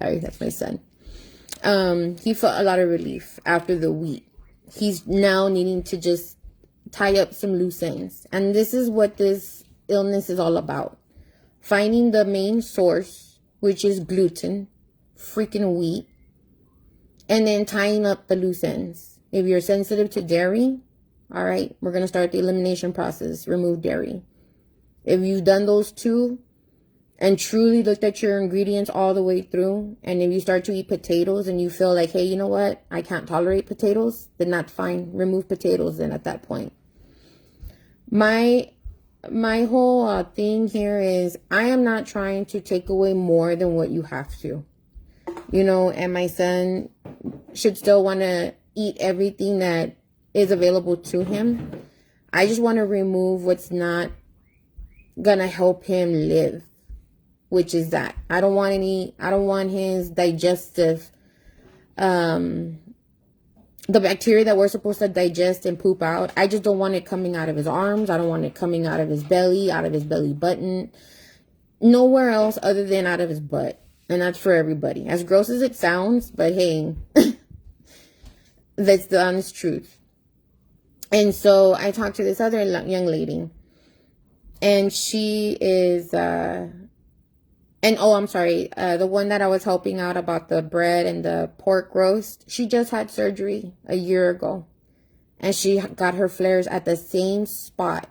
Sorry, that's my son. He felt a lot of relief after the week. He's now needing to just tie up some loose ends. And this is what this illness is all about. Finding the main source, which is gluten, freaking wheat, and then tying up the loose ends. If you're sensitive to dairy, all right, we're going to start the elimination process. Remove dairy. If you've done those two and truly looked at your ingredients all the way through, and if you start to eat potatoes and you feel like, hey, you know what, I can't tolerate potatoes, then that's fine. Remove potatoes then at that point. My whole thing here is I am not trying to take away more than what you have to. You know, and my son should still want to eat everything that is available to him. I just want to remove what's not gonna help him live, which is that I don't want his digestive, the bacteria that we're supposed to digest and poop out. I just don't want it coming out of his arms. I don't want it coming out of his belly, out of his belly button, nowhere else other than out of his butt. And that's for everybody. As gross as it sounds, but hey, that's the honest truth. And so I talked to this other young lady, and she is, the one that I was helping out about the bread and the pork roast, she just had surgery a year ago, and she got her flares at the same spot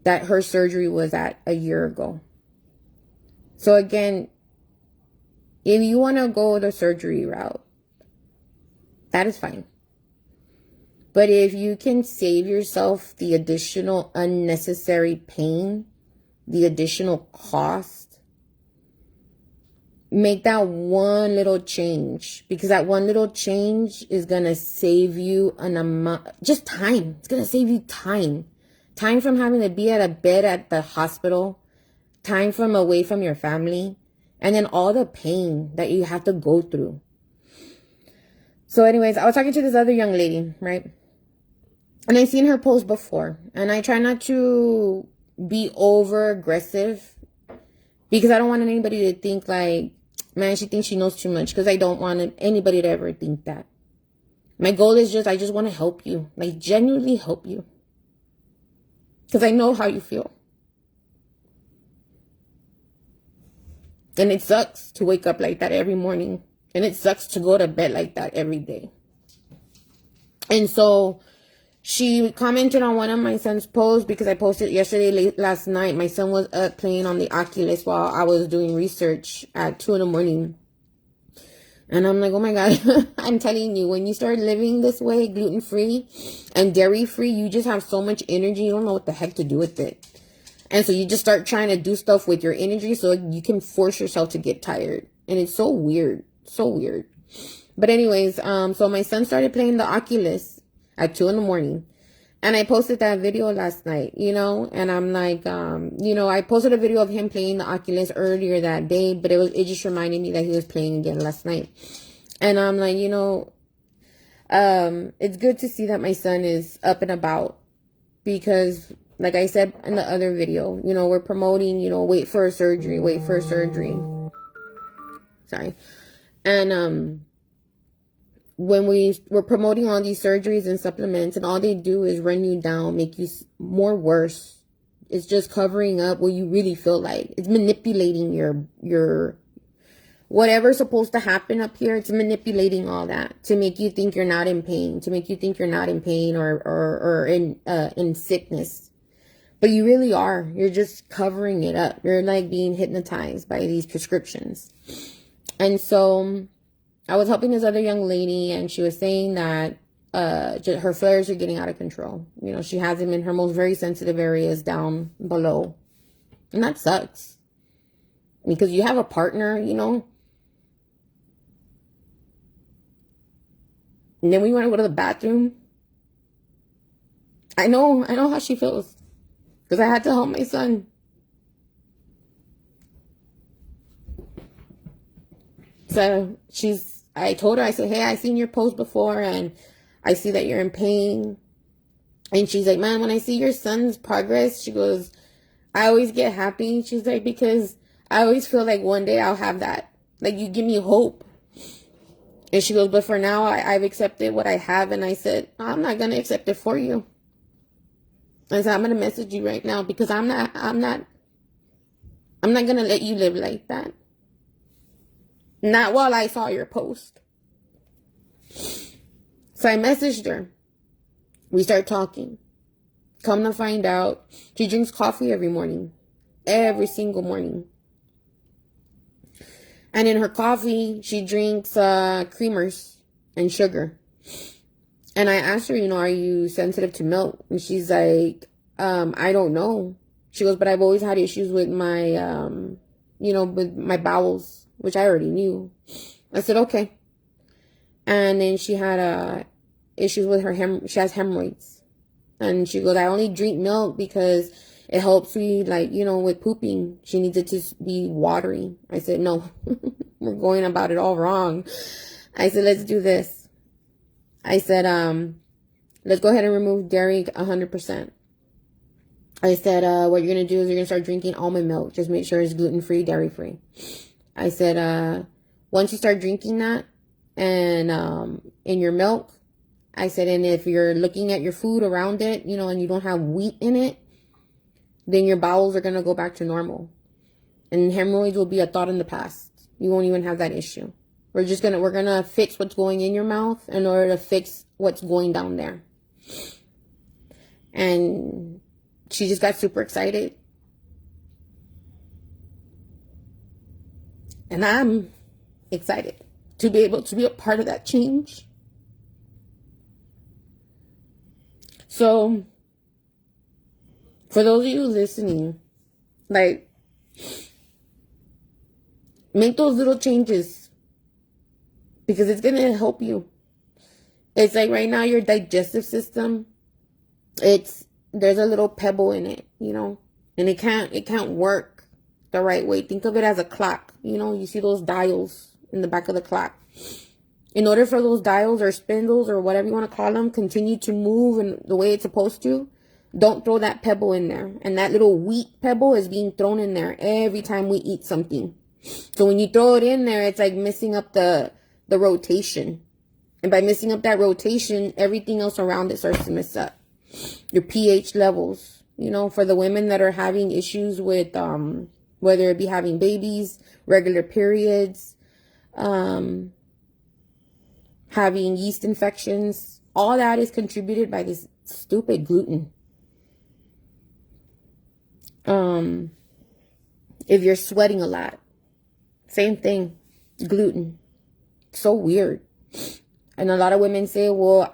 that her surgery was at a year ago. So again, if you want to go the surgery route, that is fine. But if you can save yourself the additional unnecessary pain, the additional cost, make that one little change, because that one little change is going to save you an amount, just time. It's going to save you time. Time from having to be at a bed at the hospital, time from away from your family, and then all the pain that you have to go through. So anyways, I was talking to this other young lady, right? And I've seen her post before, and I try not to be over aggressive because I don't want anybody to think like, man, she thinks she knows too much, because I don't want anybody to ever think that. My goal is I just want to help you, like genuinely help you, because I know how you feel. And it sucks to wake up like that every morning, and it sucks to go to bed like that every day. And so she commented on one of my son's posts, because I posted yesterday last night. My son was up playing on the Oculus while I was doing research at 2 a.m. And I'm like, oh my God, I'm telling you, when you start living this way, gluten-free and dairy-free, you just have so much energy. You don't know what the heck to do with it. And so you just start trying to do stuff with your energy so you can force yourself to get tired. And it's so weird. So weird. But anyways, so my son started playing the Oculus at 2 a.m. And I posted that video last night, you know, and I'm like, I posted a video of him playing the Oculus earlier that day, but it just reminded me that he was playing again last night. And I'm like, it's good to see that my son is up and about, because like I said in the other video, we're promoting, wait for a surgery. Sorry. And, when we're promoting all these surgeries and supplements, and all they do is run you down, make you more worse. It's just covering up what you really feel like. It's manipulating your whatever's supposed to happen up here. It's manipulating all that to make you think you're not in pain, or in sickness. But you really are. You're just covering it up. You're like being hypnotized by these prescriptions. And so I was helping this other young lady, and she was saying that her flares are getting out of control. She has them in her most very sensitive areas down below. And that sucks. Because you have a partner, and then we want to go to the bathroom. I know how she feels, because I had to help my son. So I told her, I said, hey, I seen your post before, and I see that you're in pain. And she's like, man, when I see your son's progress, she goes, I always get happy. She's like, because I always feel like one day I'll have that. Like, you give me hope. And she goes, but for now, I've accepted what I have. And I said, I'm not going to accept it for you. I said, I'm going to message you right now because I'm not going to let you live like that. Not while I saw your post. So I messaged her. We start talking. Come to find out, she drinks coffee every morning. Every single morning. And in her coffee, she drinks creamers and sugar. And I asked her, are you sensitive to milk? And she's like, I don't know. She goes, but I've always had issues with my, with my bowels, which I already knew. I said, okay. And then she had issues with she has hemorrhoids. And she goes, I only drink milk because it helps me, with pooping. She needs it to be watery. I said, no, we're going about it all wrong. I said, let's do this. I said, let's go ahead and remove dairy 100%. I said, what you're going to do is you're going to start drinking almond milk. Just make sure it's gluten-free, dairy-free. I said, once you start drinking that and in your milk, I said, and if you're looking at your food around it, and you don't have wheat in it, then your bowels are going to go back to normal. And hemorrhoids will be a thought in the past. You won't even have that issue. We're going to fix what's going in your mouth in order to fix what's going down there. And she just got super excited. And I'm excited to be able to be a part of that change. So, for those of you listening, make those little changes because it's going to help you. It's like right now your digestive system, there's a little pebble in it, and it can't work the right way. Think of it as a clock. You see those dials in the back of the clock. In order for those dials or spindles or whatever you want to call them continue to move in the way it's supposed to, don't throw that pebble in there. And that little wheat pebble is being thrown in there every time we eat something. So when you throw it in there, it's like messing up the rotation. And by messing up that rotation, everything else around it starts to mess up. Your pH levels, for the women that are having issues with, whether it be having babies, regular periods, having yeast infections, all that is contributed by this stupid gluten. If you're sweating a lot, same thing, gluten. So weird. And a lot of women say, well,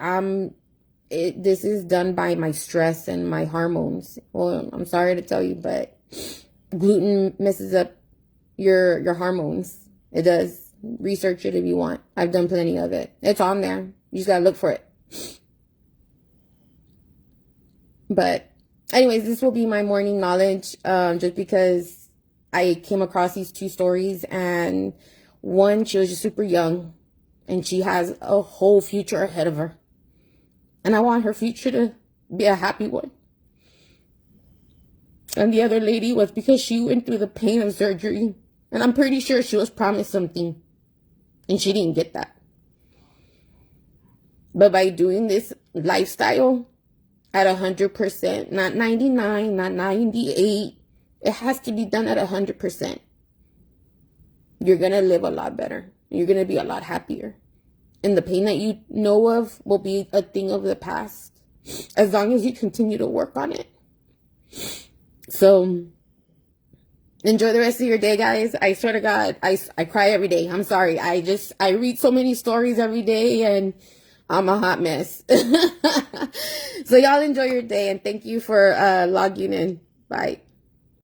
this is done by my stress and my hormones. Well, I'm sorry to tell you, but gluten messes up your hormones. It does. Research it if you want. I've done plenty of it. It's on there. You just gotta look for it. But anyways, this will be my morning knowledge, just because I came across these two stories, and one, she was just super young and she has a whole future ahead of her. And I want her future to be a happy one. And the other lady was because she went through the pain of surgery. And I'm pretty sure she was promised something. And she didn't get that. But by doing this lifestyle at 100%, not 99, not 98, it has to be done at 100%. You're going to live a lot better. You're going to be a lot happier. And the pain that you know of will be a thing of the past, as long as you continue to work on it. So enjoy the rest of your day, guys. I swear to God, I cry every day. I'm sorry. I read so many stories every day and I'm a hot mess. So y'all enjoy your day and thank you for logging in. Bye.